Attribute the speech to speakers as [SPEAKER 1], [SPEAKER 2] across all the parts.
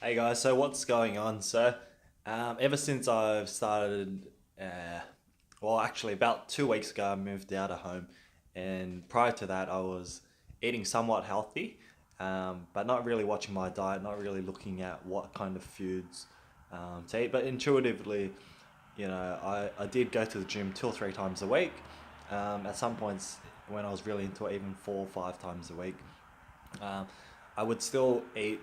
[SPEAKER 1] Hey guys, so what's going on? Ever since I've started, well, actually about 2 weeks ago, I moved out of home, and prior to that, I was eating somewhat healthy, but not really watching my diet, not really looking at what kind of foods to eat. But intuitively, I did go to the gym 2 or 3 times a week. At some points, when I was really into it, even 4 or 5 times a week. Um, I would still eat,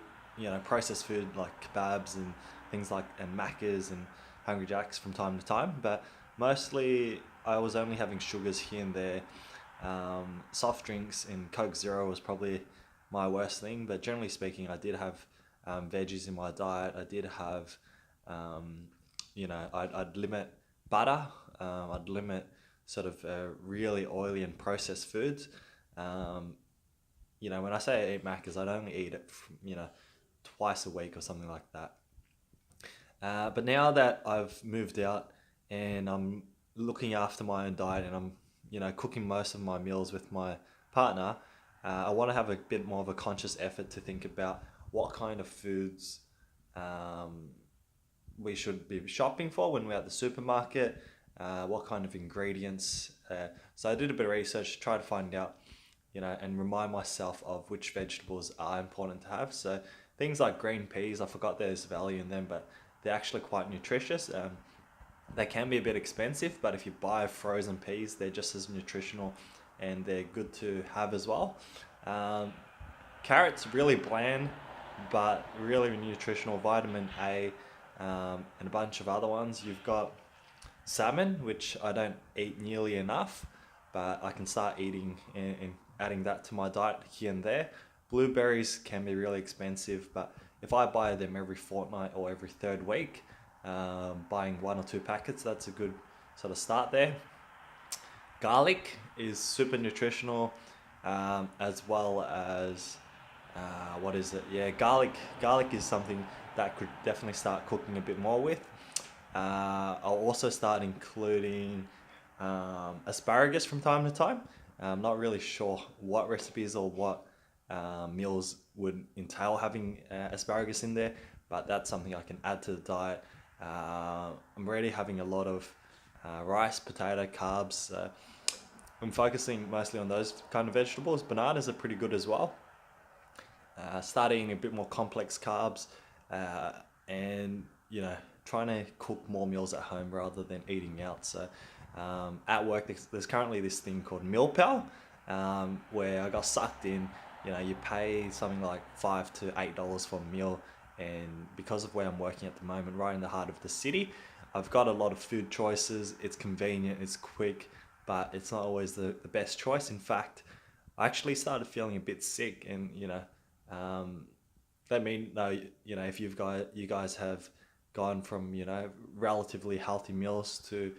[SPEAKER 1] processed food like kebabs and things like and Maccas and Hungry Jacks from time to time, but mostly I was only having sugars here and there. Soft drinks and Coke Zero was probably my worst thing, but generally speaking, I did have veggies in my diet. I did have, I'd limit butter. I'd limit sort of really oily and processed foods. Um, when I say I eat Macca's, I'd only eat it, twice a week or something like that. But now that I've moved out and I'm looking after my own diet and I'm, cooking most of my meals with my partner, I want to have a bit more of a conscious effort to think about what kind of foods um, we should be shopping for when we're at the supermarket, what kind of ingredients. So I did a bit of research to try to find out, and remind myself of which vegetables are important to have. So things like green peas, I forgot there's value in them, but they're actually quite nutritious. They can be a bit expensive, but if you buy frozen peas, they're just as nutritional and they're good to have as well. Um, Carrots, really bland, but really nutritional. Vitamin A, and a bunch of other ones. You've got salmon, which I don't eat nearly enough, but I can start eating and adding that to my diet here and there. Blueberries can be really expensive, but if I buy them every fortnight or every third week, buying 1 or 2 packets, that's a good sort of start there. Garlic is super nutritional, as well as what is it? Yeah, garlic. Garlic is something that could definitely start cooking a bit more with. I'll also start including asparagus from time to time. I'm not really sure what recipes or what meals would entail having asparagus in there, but that's something I can add to the diet. I'm already having a lot of rice, potato, carbs. I'm focusing mostly on those kind of vegetables. Bananas are pretty good as well. Start eating a bit more complex carbs, uh, and trying to cook more meals at home rather than eating out. So at work, there's currently this thing called Meal Pal, where I got sucked in. You pay something like $5 to $8 for a meal, and because of where I'm working at the moment, right in the heart of the city, I've got a lot of food choices. It's convenient, it's quick, but it's not always the best choice. In fact, I actually started feeling a bit sick, and um, let me know, if you guys have gone from relatively healthy meals to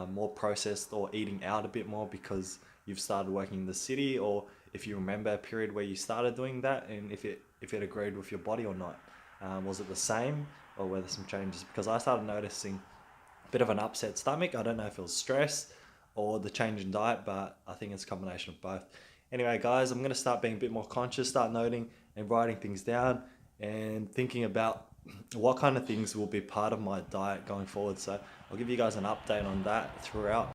[SPEAKER 1] more processed or eating out a bit more because you've started working in the city, or if you remember a period where you started doing that, and if it agreed with your body or not. Was it the same, or were there some changes? Because I started noticing a bit of an upset stomach. I don't know if it was stress or the change in diet, but I think it's a combination of both. Anyway, guys, I'm going to start being a bit more conscious, start noting and writing things down and thinking about what kind of things will be part of my diet going forward. So I'll give you guys an update on that throughout.